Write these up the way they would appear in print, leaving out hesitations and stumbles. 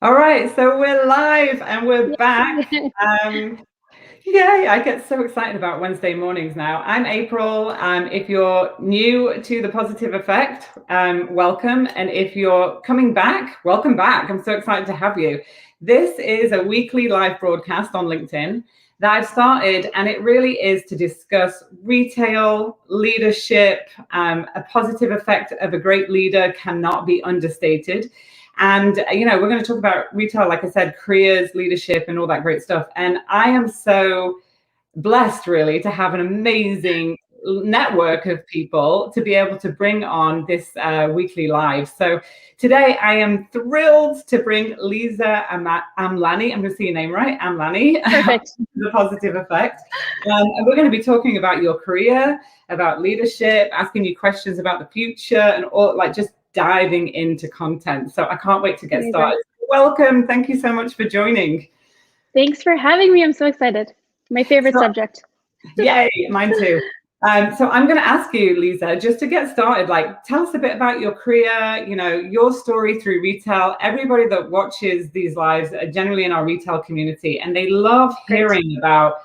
All right, so we're live and we're back. Yay. Yay, I get so excited about Wednesday mornings now. I'm April. If you're new to The Positive Effect, welcome. And if you're coming back, welcome back. I'm so excited to have you. This is a weekly live broadcast on LinkedIn that I've started, and it really is to discuss retail, leadership. A positive effect of a great leader cannot be understated. And, we're going to talk about retail, like I said, careers, leadership, and all that great stuff. And I am so blessed, really, to have an amazing network of people to be able to bring on this weekly live. So today I am thrilled to bring Liza Amlani. I'm going to say your name right, Amlani. Perfect. The Positive Effect. And we're going to be talking about your career, about leadership, asking you questions about the future, and all, like, just diving into content. So I can't wait to get started. Welcome. Thank you so much for joining. Thanks for having me. I'm so excited. My favorite subject. Yay, mine too. So I'm going to ask you, Liza, just to get started, like, tell us a bit about your career, your story through retail. Everybody that watches these lives are generally in our retail community, and they love hearing about,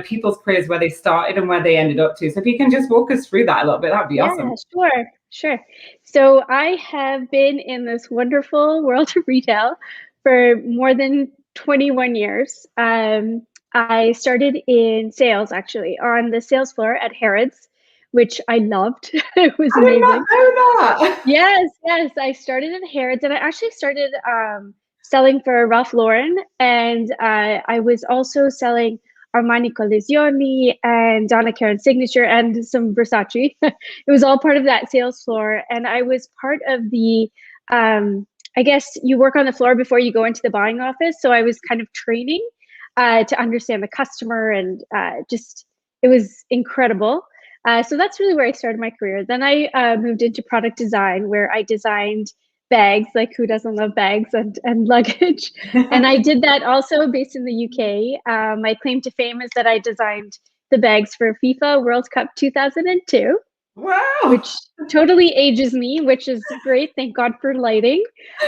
people's careers, where they started and where they ended up to. So if you can just walk us through that a little bit, that'd be awesome. Sure. So I have been in this wonderful world of retail for more than 21 years. I started in sales, actually, on the sales floor at Harrods, which I loved. It was amazing. I did not know that. Yes. I started at Harrods, and I actually started selling for Ralph Lauren, and I was also selling Armani Collezioni and Donna Karan Signature and some Versace. It was all part of that sales floor, and I was part of the I guess you work on the floor before you go into the buying office, so I was kind of training to understand the customer, and it was incredible. So that's really where I started my career. Then I moved into product design, where I designed bags, like who doesn't love bags and luggage. And I did that also based in the UK. My claim to fame is that I designed the bags for FIFA World Cup 2002. Wow. Which totally ages me, which is great. Thank God for lighting.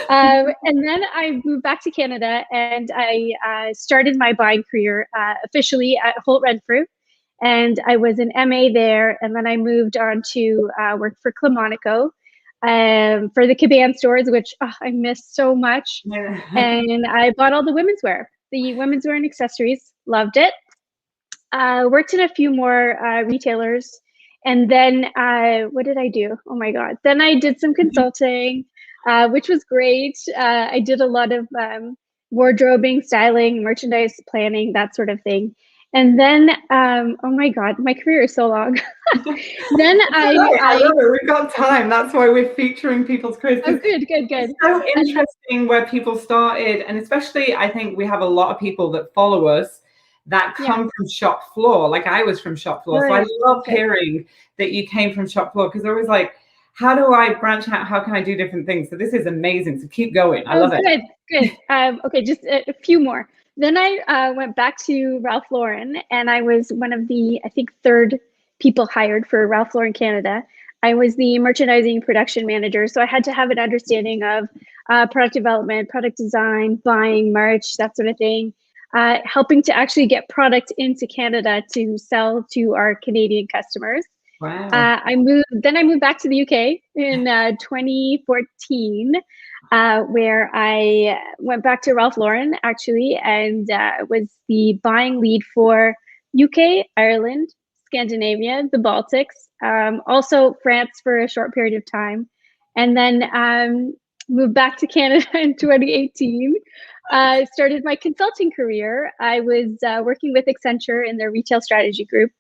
And then I moved back to Canada, and I started my buying career officially at Holt Renfrew. And I was an MA there, and then I moved on to work for Clamonaco for the Caban stores, which I miss so much. And I bought all the women's wear and accessories. Loved it. Worked in a few more retailers. And then what did I do? Oh my God. Then I did some consulting, which was great. I did a lot of wardrobing, styling, merchandise planning, that sort of thing. And then, oh my God, my career is so long. Then I love it. We've got time. That's why we're featuring people's careers. Oh, good. It's so interesting where people started. And especially, I think we have a lot of people that follow us that come from shop floor. Like I was from shop floor. So I love hearing that you came from shop floor, because they're always like, how do I branch out? How can I do different things? So this is amazing. So keep going. I love it. Good. Okay, just a few more. Then I went back to Ralph Lauren, and I was one of the, I think, third people hired for Ralph Lauren Canada. I was the merchandising production manager. So I had to have an understanding of product development, product design, buying, merch, that sort of thing. Helping to actually get product into Canada to sell to our Canadian customers. Wow. I moved back to the UK in 2014, where I went back to Ralph Lauren, actually, and was the buying lead for UK, Ireland, Scandinavia, the Baltics, also France for a short period of time, and then moved back to Canada in 2018. Started my consulting career. I was working with Accenture in their retail strategy group.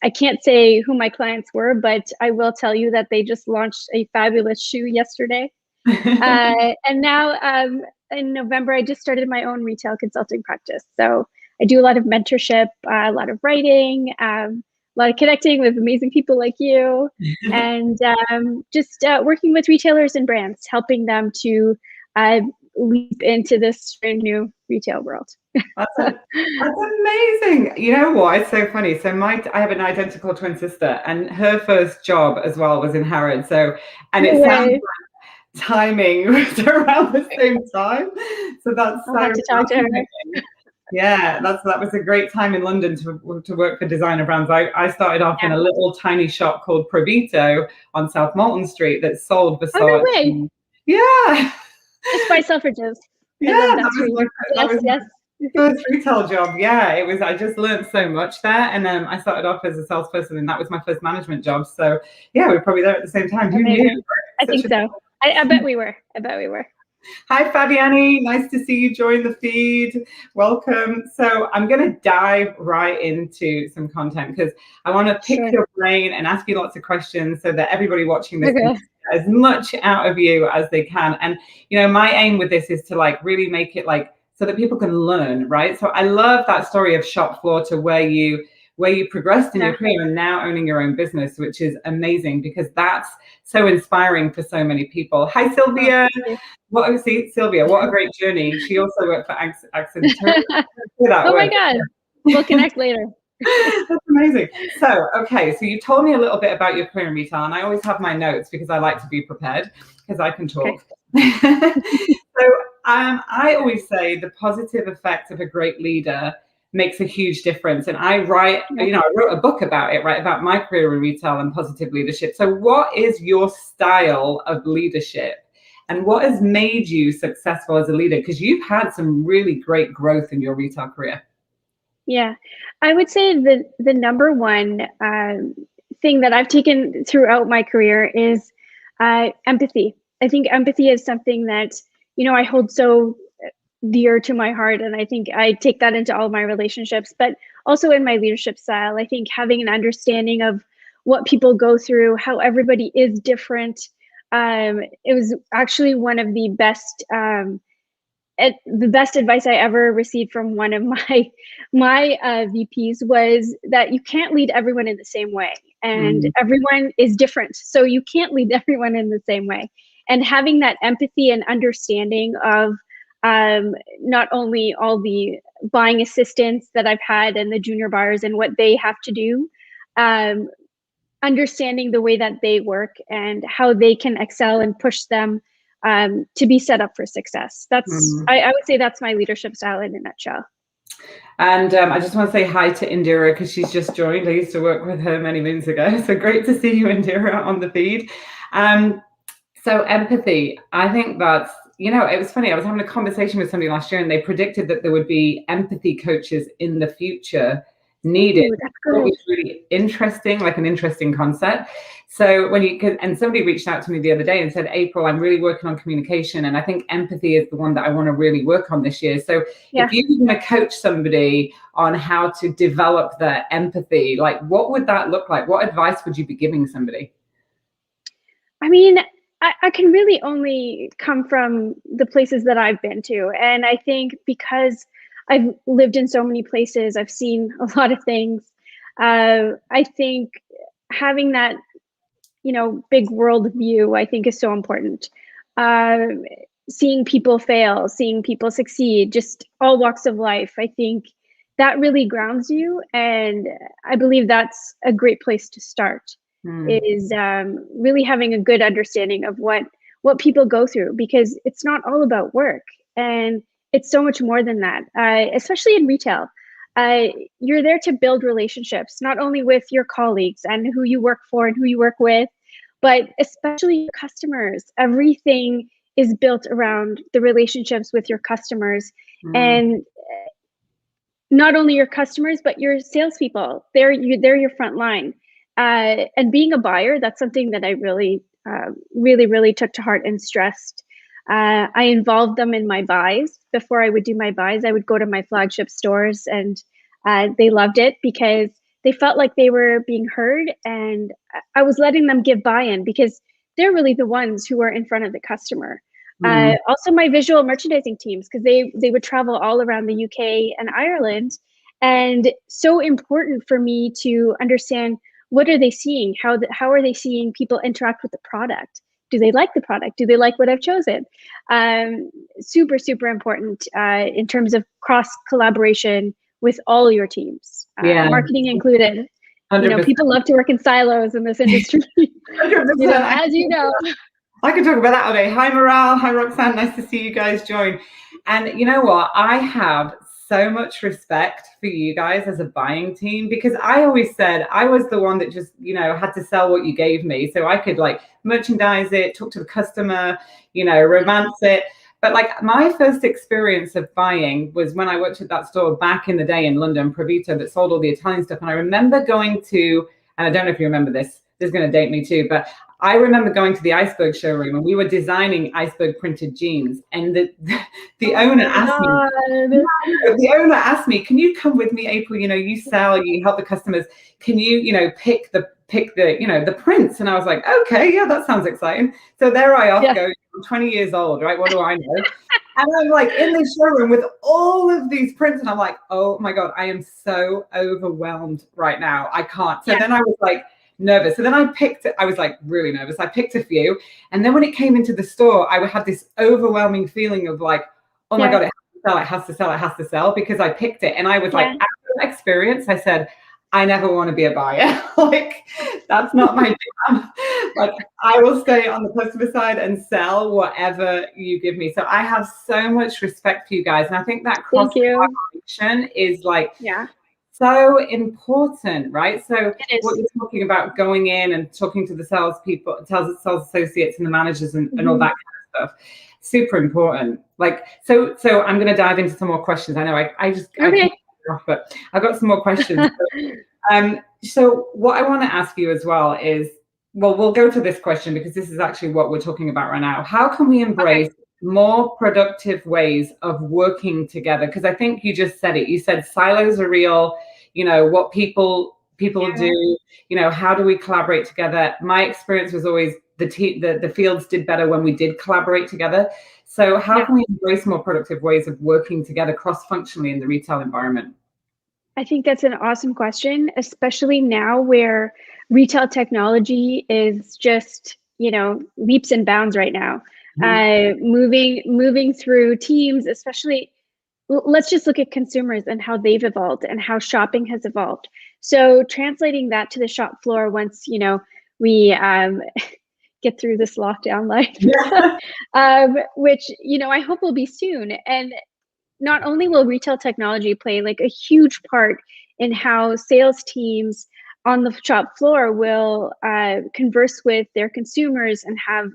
I can't say who my clients were, but I will tell you that they just launched a fabulous shoe yesterday. And now in November, I just started my own retail consulting practice. So I do a lot of mentorship, a lot of writing, a lot of connecting with amazing people like you, and just working with retailers and brands, helping them to leap into this new retail world. That's amazing. You know what? It's so funny. So I have an identical twin sister, and her first job as well was in Harrods. So, and it sounds like timing was around the same time. So that's I'll have to talk to her. Yeah, that was a great time in London to work for designer brands. I started off in a little tiny shop called Provito on South Malton Street that sold Versace. Oh, no way. Yeah. Just by Selfridges. Yeah, I love that was street. Yes. my first retail job. Yeah, it was. I just learned so much there, and I started off as a salesperson, and that was my first management job. So yeah, we were probably there at the same time. Who knew? Amazing. I think so. I bet we were. Hi, Fabiani. Nice to see you join the feed. Welcome. So I'm going to dive right into some content because I want to pick your brain and ask you lots of questions so that everybody watching this can get as much out of you as they can. And, you know, my aim with this is to like really make it like so that people can learn, right? So I love that story of shop floor to where you progressed in your career and now owning your own business, which is amazing because that's so inspiring for so many people. Hi, Sylvia. Sylvia, what a great journey. She also worked for Accenture. Oh my God. We'll connect later. That's amazing. So, okay, so you told me a little bit about your career in retail, and I always have my notes because I like to be prepared because I can talk. So I always say the positive effect of a great leader makes a huge difference. And I wrote a book about it, right? About my career in retail and positive leadership. So what is your style of leadership? And what has made you successful as a leader? Because you've had some really great growth in your retail career. Yeah, I would say the number one thing that I've taken throughout my career is empathy. I think empathy is something that, you know, I hold so dear to my heart. And I think I take that into all of my relationships, but also in my leadership style. I think having an understanding of what people go through, how everybody is different. It was actually one of the best advice I ever received from one of my VPs was that you can't lead everyone in the same way, and everyone is different. So you can't lead everyone in the same way. And having that empathy and understanding of not only all the buying assistants that I've had and the junior buyers and what they have to do, understanding the way that they work and how they can excel and push them to be set up for success. That's I would say that's my leadership style in a nutshell. And I just want to say hi to Indira because she's just joined. I used to work with her many moons ago. So great to see you, Indira, on the feed. So empathy, I think that's, you know, it was funny. I was having a conversation with somebody last year and they predicted that there would be empathy coaches in the future needed. Ooh, that's good. It was really interesting, like an interesting concept. So and somebody reached out to me the other day and said, April, I'm really working on communication. And I think empathy is the one that I want to really work on this year. So if you were going to coach somebody on how to develop their empathy, like what would that look like? What advice would you be giving somebody? I mean, I can really only come from the places that I've been to. And I think because I've lived in so many places, I've seen a lot of things. I think having that, you know, big world view, I think is so important. Seeing people fail, seeing people succeed, just all walks of life. I think that really grounds you. And I believe that's a great place to start. Is really having a good understanding of what people go through, because it's not all about work, and it's so much more than that. Especially in retail, you're there to build relationships, not only with your colleagues and who you work for and who you work with, but especially your customers. Everything is built around the relationships with your customers, and not only your customers, but your salespeople. They're your front line. And being a buyer, that's something that I really, really took to heart and stressed. I involved them in my buys. Before I would do my buys, I would go to my flagship stores, and they loved it because they felt like they were being heard, and I was letting them give buy-in because they're really the ones who are in front of the customer. Also my visual merchandising teams, because they would travel all around the UK and Ireland, and so important for me to understand, what are they seeing? How are they seeing people interact with the product? Do they like the product? Do they like what I've chosen? Super, super important in terms of cross collaboration with all your teams, marketing included. 100%. You know, people love to work in silos in this industry. 100%. You know, as you know. I could talk about that all day. Hi, Morale. Hi, Roxanne. Nice to see you guys join. And you know what? I have so much respect for you guys as a buying team, because I always said I was the one that just, had to sell what you gave me. So I could like merchandise it, talk to the customer, romance it. But like my first experience of buying was when I worked at that store back in the day in London, Provito, that sold all the Italian stuff. And I remember going to, and I don't know if you remember this, this is going to date me too, but I remember going to the Iceberg showroom and we were designing Iceberg printed jeans, and the owner asked me, "Can you come with me, April? You sell, you help the customers. Can you, pick the the prints?" And I was like, "Okay, yeah, that sounds exciting." So there I go. I'm 20 years old, right? What do I know? And I'm like in the showroom with all of these prints, and I'm like, "Oh my God, I am so overwhelmed right now. I can't." So then I was like nervous. So then I was like really nervous. I picked a few. And then when it came into the store, I had this overwhelming feeling of like, oh my God, it has to sell, it has to sell, because I picked it. And I was like, after that experience, I said, I never want to be a buyer. Like, that's not my jam. Like, I will stay on the customer side and sell whatever you give me. So I have so much respect for you guys. And I think that cross collaboration is like, so important, right? So what you're talking about, going in and talking to the salespeople, sales associates and the managers and all that kind of stuff, super important. Like, so I'm going to dive into some more questions. I know I just, but I've got some more questions. So what I want to ask you as well is, well, we'll go to this question because this is actually what we're talking about right now. How can we embrace more productive ways of working together? Because I think you just said it. You said silos are real. What people do. How do we collaborate together? My experience was always the fields did better when we did collaborate together. So how can we embrace more productive ways of working together cross-functionally in the retail environment? I think that's an awesome question, especially now where retail technology is just, leaps and bounds right now. Moving through teams, especially, let's just look at consumers and how they've evolved and how shopping has evolved. So translating that to the shop floor once, we get through this lockdown life, which, I hope will be soon. And not only will retail technology play like a huge part in how sales teams on the shop floor will converse with their consumers and have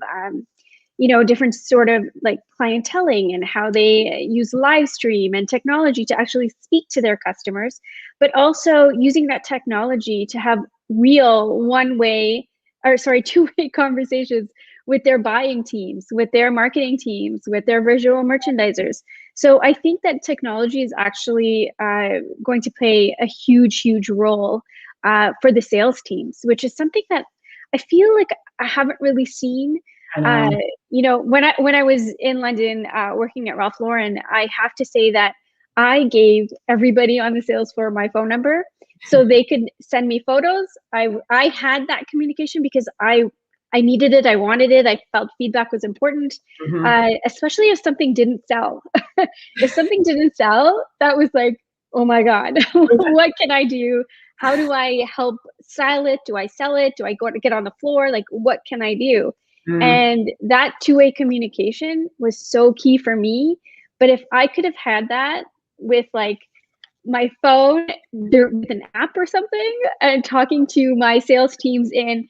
different sort of like clienteling and how they use live stream and technology to actually speak to their customers, but also using that technology to have real two-way conversations with their buying teams, with their marketing teams, with their visual merchandisers. So I think that technology is actually going to play a huge, huge role for the sales teams, which is something that I feel like I haven't really seen. When I was in London working at Ralph Lauren, I have to say that I gave everybody on the sales floor my phone number so they could send me photos. I had that communication because I needed it. I wanted it. I felt feedback was important, especially if something didn't sell. If something didn't sell, that was like, oh my God, what can I do? How do I help style it? Do I sell it? Do I go to get on the floor? Like, what can I do? And that two-way communication was so key for me. But if I could have had that with like my phone with an app or something and talking to my sales teams in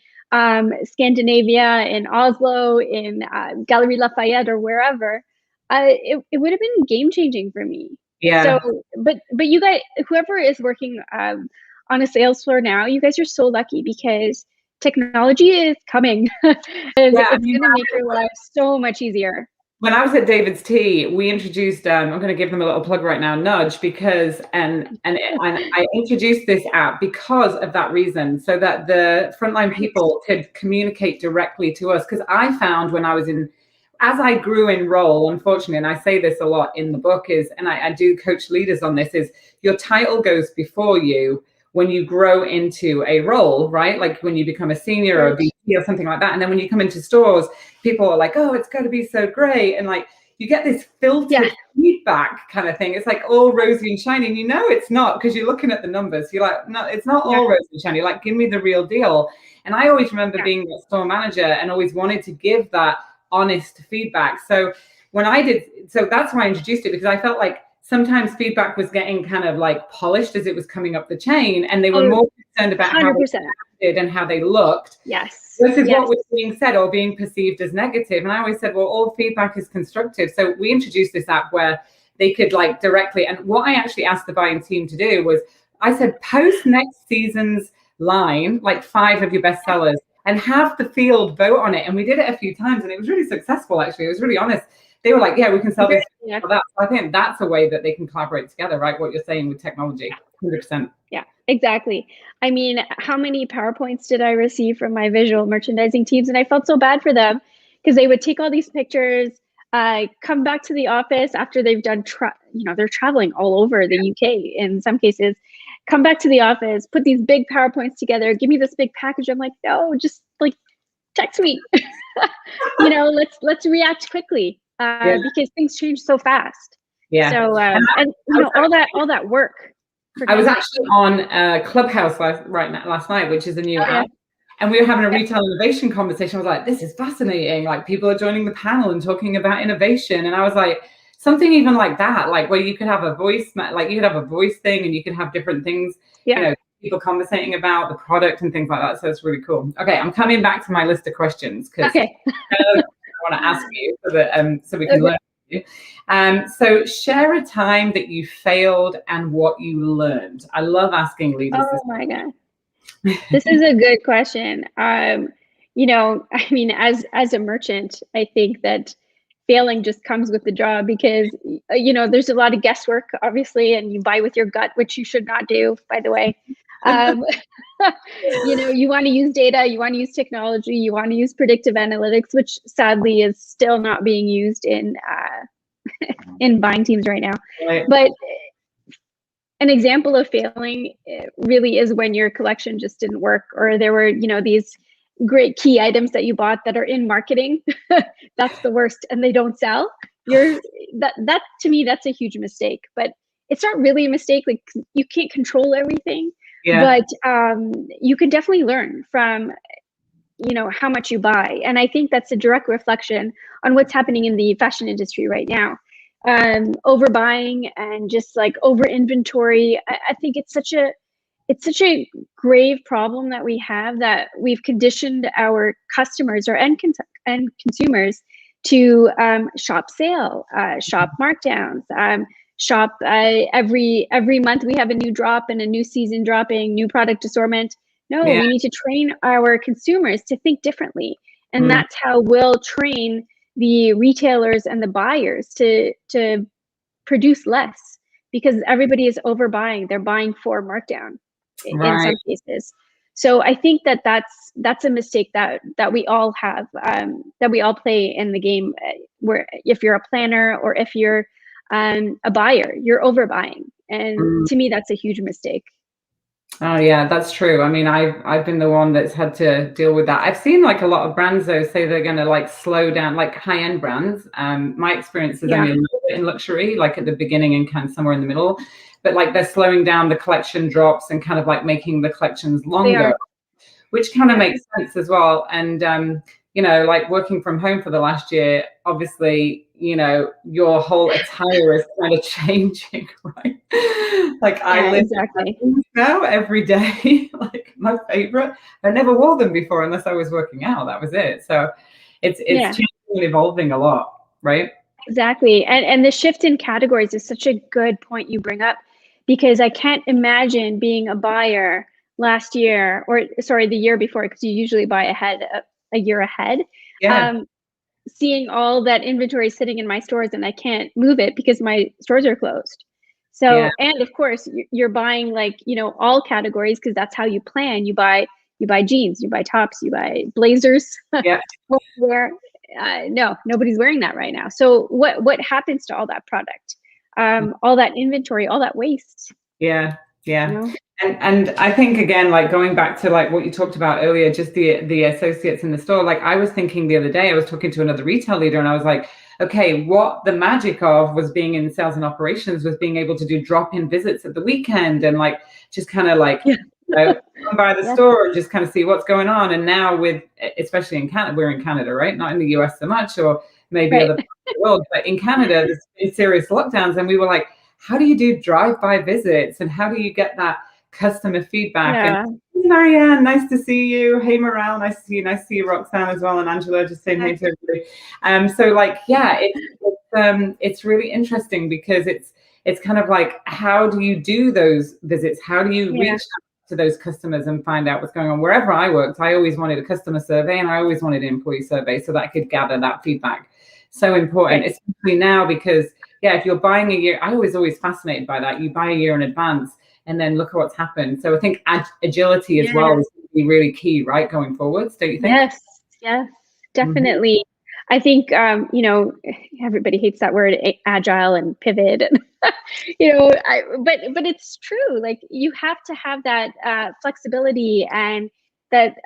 Scandinavia, in Oslo, in Galerie Lafayette or wherever, it would have been game changing for me. So, but you guys, whoever is working on a sales floor now, you guys are so lucky because technology is coming. It's going to make your life so much easier. When I was at David's Tea, we introduced, I'm going to give them a little plug right now, Nudge, because, and I introduced this app because of that reason, so that the frontline people could communicate directly to us. Because I found when I was as I grew in role, unfortunately, and I say this a lot in the book, and I do coach leaders on this, is your title goes before you when you grow into a role, right? Like when you become a senior or a VP or something like that. And then when you come into stores, people are like, oh, it's going to be so great. And like, you get this filtered feedback kind of thing. It's like all rosy and shiny. And it's not, because you're looking at the numbers. You're like, no, it's not all rosy and shiny. Like, give me the real deal. And I always remember being a store manager and always wanted to give that honest feedback. So that's why I introduced it, because I felt like sometimes feedback was getting kind of like polished as it was coming up the chain, and they were more concerned about 100%. how they acted and how they looked. Yes. Versus what was being said or being perceived as negative. And I always said, well, all feedback is constructive. So we introduced this app where they could like directly, and what I actually asked the buying team to do was, I said, post next season's line, like 5 of your best sellers, and have the field vote on it. And we did it a few times, and it was really successful, actually. It was really honest. They were like, yeah, we can sell this for that. So I think that's a way that they can collaborate together, right? What you're saying with technology, 100%. Yeah, exactly. I mean, how many PowerPoints did I receive from my visual merchandising teams? And I felt so bad for them, because they would take all these pictures, come back to the office after they've done, they're traveling all over the UK in some cases, come back to the office, put these big PowerPoints together, give me this big package. I'm like, no, just like text me, let's react quickly, because things change so fast. Yeah. So, and all that work. I was actually on Clubhouse last night, which is a new app. And we were having a retail innovation conversation. I was like, this is fascinating. Like, people are joining the panel and talking about innovation. And I was like, something even like that, like where you could have a voice, like you could have a voice thing, and you could have different things, people conversating about the product and things like that. So it's really cool. Okay, I'm coming back to my list of questions, because I want to ask you so we can learn from you. So share a time that you failed and what you learned. I love asking leaders. Oh my God. This is a good question. I mean, as a merchant, I think that failing just comes with the job, because, there's a lot of guesswork, obviously, and you buy with your gut, which you should not do, by the way. You want to use data, you want to use technology, you want to use predictive analytics, which sadly is still not being used in buying teams right now. Right. But an example of failing really is when your collection just didn't work, or there were, these great key items that you bought that are in marketing. That's the worst, and they don't sell. That to me, that's a huge mistake. But it's not really a mistake. Like, you can't control everything, but you can definitely learn from how much you buy. And I think that's a direct reflection on what's happening in the fashion industry right now. Overbuying and just like over inventory. I think it's such a grave problem that we have, that we've conditioned our customers or end consumers to shop sale, shop markdowns, shop every month we have a new drop and a new season dropping, new product assortment. No, we need to train our consumers to think differently. And that's how we'll train the retailers and the buyers to produce less, because everybody is overbuying. They're buying for markdown in some cases. So I think that's a mistake that we all have, that we all play in the game, where if you're a planner or if you're a buyer, you're overbuying. And to me, that's a huge mistake. Oh yeah, that's true. I mean, I've been the one that's had to deal with that. I've seen like a lot of brands though say they're going to like slow down, like high-end brands. My experience is only a little bit in luxury, like at the beginning and kind of somewhere in the middle, but like they're slowing down the collection drops and kind of like making the collections longer, which kind of makes sense as well. And like working from home for the last year, obviously, your whole attire is kind of changing, right? Like I live now every day, like my favorite. I never wore them before unless I was working out. That was it. So it's changing and evolving a lot, right? Exactly. And the shift in categories is such a good point you bring up, because I can't imagine being a buyer last year, or sorry, the year before, because you usually buy a year ahead. Seeing all that inventory sitting in my stores, and I can't move it because my stores are closed. So, and of course you're buying like, all categories, because that's how you plan. You buy jeans, you buy tops, you buy blazers. No, nobody's wearing that right now. So what happens to all that product? All that inventory, all that waste. Yeah. And I think, again, like going back to like what you talked about earlier, just the associates in the store, like I was thinking the other day, I was talking to another retail leader and I was like, okay, what the magic of was being in sales and operations was being able to do drop-in visits at the weekend and like just kind of like So come by the Yeah. store and just kind of see what's going on. And now with, especially in Canada, we're in Canada, right? Not in the US so much, or maybe Right. other parts of the world, but in Canada, there's been serious lockdowns. And we were like, how do you do drive-by visits? And how do you get that customer feedback? And Yeah. hey, Marianne, nice to see you. Hey, Morale, nice to see you. Nice to see you, Roxanne, as well. And Angela, just saying hey to everybody. So like, yeah, it's really interesting because it's kind of like, how do you do those visits? How do you Yeah. reach to those customers and find out what's going on? Wherever I worked, I always wanted a customer survey and I always wanted an employee survey so that I could gather that feedback. So important, Right. especially now, because yeah, if you're buying a year, I was always fascinated by that. You buy a year in advance and then look at what's happened. So I think agility as well Yeah. is really key, right, going forwards, don't you think? Yes. Yes. Mhm. Definitely. I think everybody hates that word agile and pivot, and but it's true. Like you have to have that flexibility and that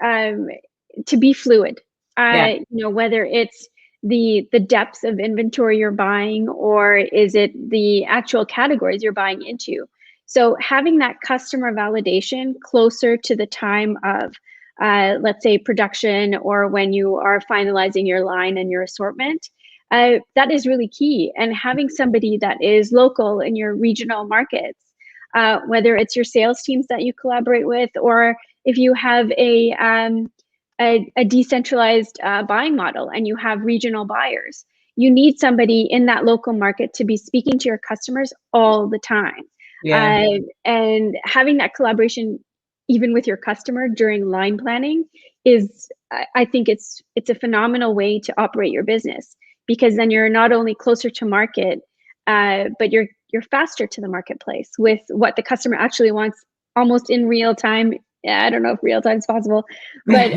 to be fluid. Yeah, Whether it's the depth of inventory you're buying, or is it the actual categories you're buying into. So having that customer validation closer to the time of let's say production, or when you are finalizing your line and your assortment, that is really key. And having somebody that is local in your regional markets, whether it's your sales teams that you collaborate with, or if you have a decentralized buying model and you have regional buyers, you need somebody in that local market to be speaking to your customers all the time. yeah. And having that collaboration even with your customer during line planning is, I think it's a phenomenal way to operate your business, because then you're not only closer to market, but you're faster to the marketplace with what the customer actually wants, almost in real time. Yeah, I don't know if real time is possible, but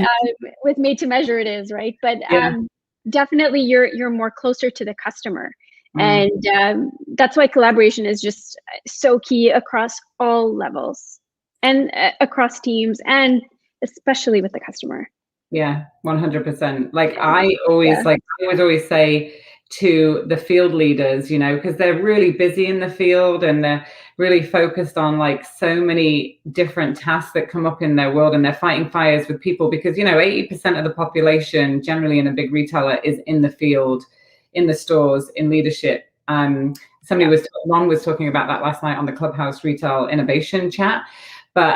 with made to measure it is, right. But Yeah. definitely you're more closer to the customer. Mm. And that's why collaboration is just so key across all levels, and across teams, and especially with the customer. Yeah, 100%. Like Yeah. I Yeah. always like I would always say to the field leaders, because they're really busy in the field and they're really focused on like so many different tasks that come up in their world, and they're fighting fires with people because 80% of the population generally in a big retailer is in the field, in the stores, in leadership. Yeah. Ron was talking about that last night on the Clubhouse Retail Innovation Chat. But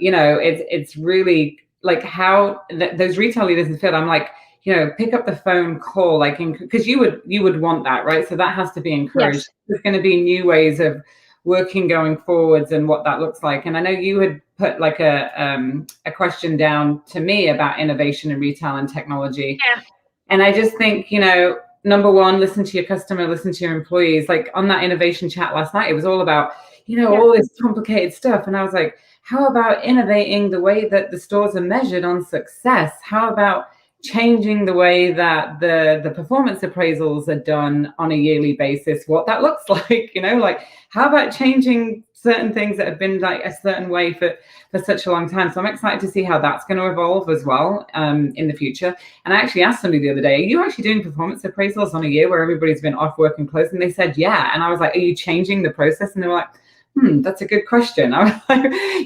it's really like how those retail leaders in the field. I'm like, pick up the phone, call, like, because you would want that, right? So that has to be encouraged. Yes. There's going to be new ways of working going forwards and what that looks like. And I know you had put like a question down to me about innovation in retail and technology. Yeah. And I just think, number one, listen to your customer, listen to your employees. Like on that innovation chat last night, it was all about, Yeah. all this complicated stuff. And I was like, how about innovating the way that the stores are measured on success? How about changing the way that the performance appraisals are done on a yearly basis, what that looks like, like how about changing certain things that have been like a certain way for such a long time. So I'm excited to see how that's going to evolve as well in the future. And I actually asked somebody the other day, are you actually doing performance appraisals on a year where everybody's been off work and closed? And they said, yeah. And I was like, are you changing the process? And they were like, that's a good question. I was like,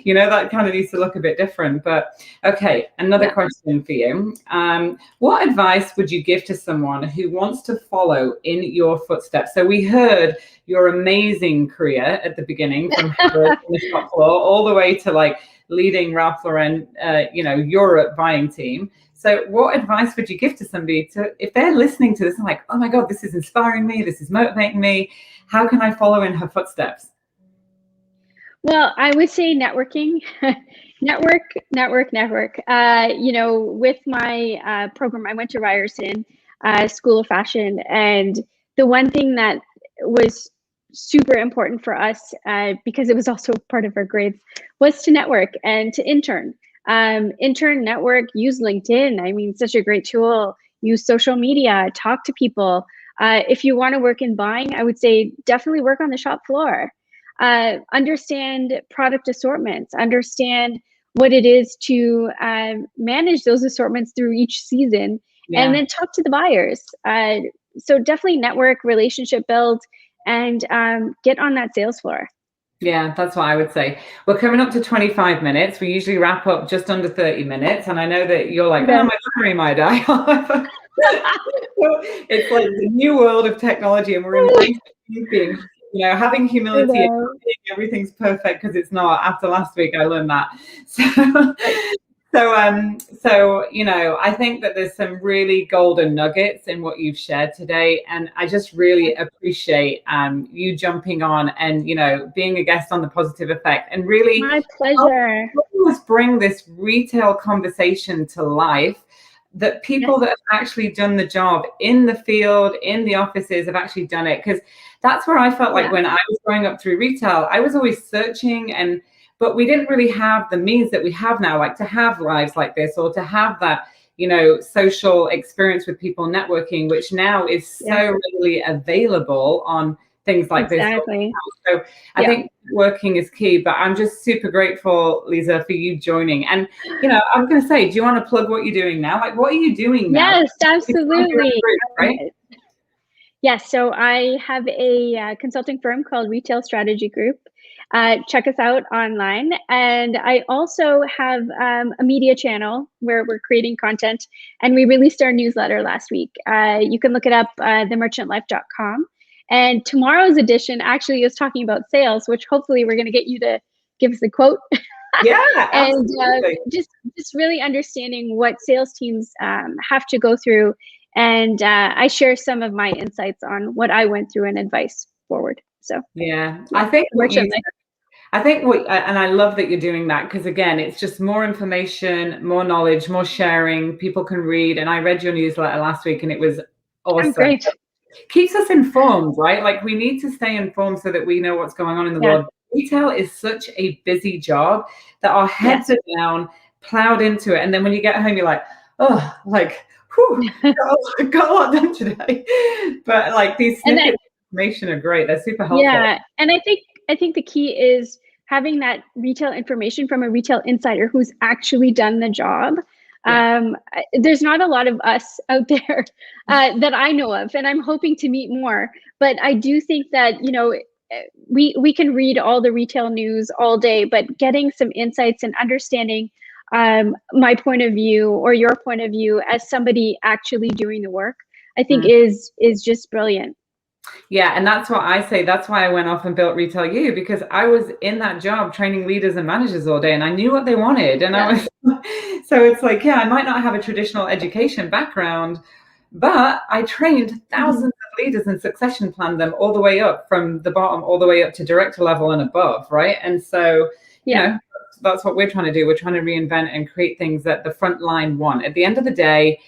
that kind of needs to look a bit different. But okay, another Yeah. question for you. What advice would you give to someone who wants to follow in your footsteps? So we heard your amazing career at the beginning, from Harrods on the shop floor all the way to like leading Ralph Lauren, Europe buying team. So what advice would you give to somebody if they're listening to this and like, oh my God, this is inspiring me, this is motivating me, how can I follow in her footsteps? Well, I would say networking, network, network. With my program, I went to Ryerson School of Fashion, and the one thing that was super important for us, because it was also part of our grades, was to network and to intern. Intern, network, use LinkedIn. I mean, such a great tool. Use social media, talk to people. If you want to work in buying, I would say definitely work on the shop floor. Understand product assortments, understand what it is to manage those assortments through each season, and Yeah. then talk to the buyers. So definitely network, relationship build, and get on that sales floor. Yeah, that's what I would say. We're coming up to 25 minutes. We usually wrap up just under 30 minutes. And I know that you're like, Okay. oh, my battery might die. It's like the new world of technology, and we're embracing being, having humility and not being everything's perfect, because it's not. After last week, I learned that. So, I think that there's some really golden nuggets in what you've shared today, and I just really appreciate you jumping on and being a guest on the Positive Effect, and really My pleasure. helping us bring this retail conversation to life. That people that have actually done the job in the field, in the offices, have actually done it. Because that's where I felt like when I was growing up through retail, I was always searching, but we didn't really have the means that we have now, like to have lives like this, or to have that, social experience with people, networking, which now is so readily available on things like this. So I think working is key, but I'm just super grateful, Liza, for you joining. And, I'm going to say, do you want to plug what you're doing now? Like, what are you doing now? Yes, absolutely. Right? Yes. So I have a consulting firm called Retail Strategy Group. Check us out online. And I also have a media channel where we're creating content, and we released our newsletter last week. You can look it up, themerchantlife.com. And tomorrow's edition actually is talking about sales, which hopefully we're going to get you to give us a quote. Yeah, and just really understanding what sales teams have to go through. And I share some of my insights on what I went through and advice forward. So I think and I love that you're doing that, because again, it's just more information, more knowledge, more sharing. People can read. And I read your newsletter last week, and it was awesome. Great. Keeps us informed, right? Like, we need to stay informed so that we know what's going on in the world. Retail is such a busy job that our heads are down, plowed into it. And then when you get home, you're like, oh, like, whew, got a lot done today. But like, these snippets of information are great. They're super helpful. Yeah. And I think the key is having that retail information from a retail insider who's actually done the job. There's not a lot of us out there that I know of, and I'm hoping to meet more. But I do think that, we can read all the retail news all day, but getting some insights and understanding my point of view or your point of view as somebody actually doing the work, I think is just brilliant. Yeah, and that's what I say. That's why I went off and built Retail U, because I was in that job training leaders and managers all day, and I knew what they wanted. And I was, so it's like, I might not have a traditional education background, but I trained thousands of leaders and succession planned them all the way up from the bottom, all the way up to director level and above, right? And so, that's what we're trying to do. We're trying to reinvent and create things that the front line want. At the end of the day,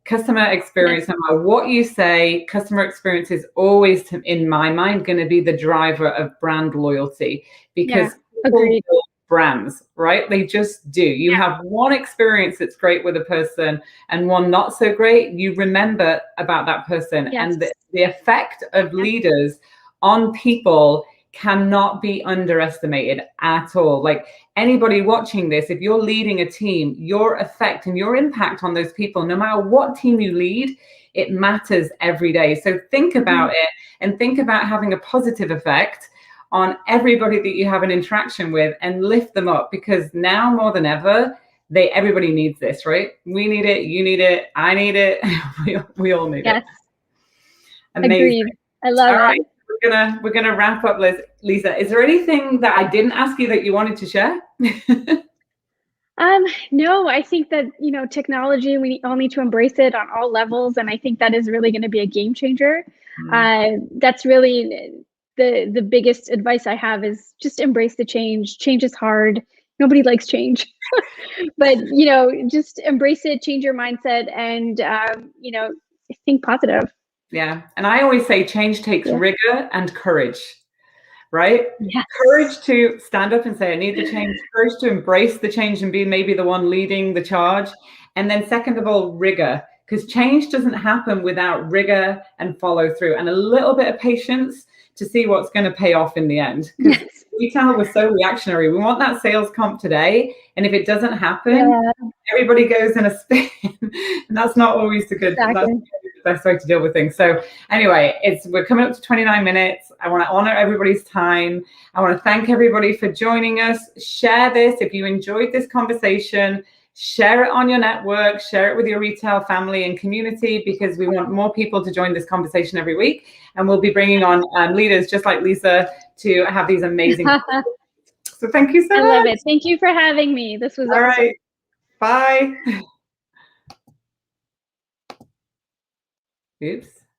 customer experience, no matter what you say, customer experience is always, in my mind, going to be the driver of brand loyalty, because people build brands, right? They just do. You have one experience that's great with a person and one not so great. You remember about that person, and the effect of leaders on people cannot be underestimated at all. Like, anybody watching this, if you're leading a team, your effect and your impact on those people, no matter what team you lead, it matters every day. So think about it, and think about having a positive effect on everybody that you have an interaction with, and lift them up, because now more than ever, everybody needs this, right? We need it, you need it, I need it, we all need it. Amazing. Agreed. I love it. We're gonna wrap up, Liza. Is there anything that I didn't ask you that you wanted to share? No, I think that, technology, we all need to embrace it on all levels. And I think that is really going to be a game changer. That's really the biggest advice I have, is just embrace the change. Change is hard. Nobody likes change, but, just embrace it, change your mindset, and, think positive. Yeah. And I always say change takes rigor and courage, right? Yes. Courage to stand up and say, I need the change. Courage to embrace the change and be maybe the one leading the charge. And then second of all, rigor, because change doesn't happen without rigor and follow through, and a little bit of patience to see what's going to pay off in the end. Because retail was so reactionary. We want that sales comp today, and if it doesn't happen, everybody goes in a spin, and that's not always the good. best way to deal with things. So anyway, we're coming up to 29 minutes. I want to honor everybody's time. I want to thank everybody for joining us. Share this if you enjoyed this conversation. Share it on your network, share it with your retail family and community, because we want more people to join this conversation every week. And we'll be bringing on leaders just like Liza to have these amazing. So thank you so much. I love it. Thank you for having me. This was awesome. All right. Bye. Oops.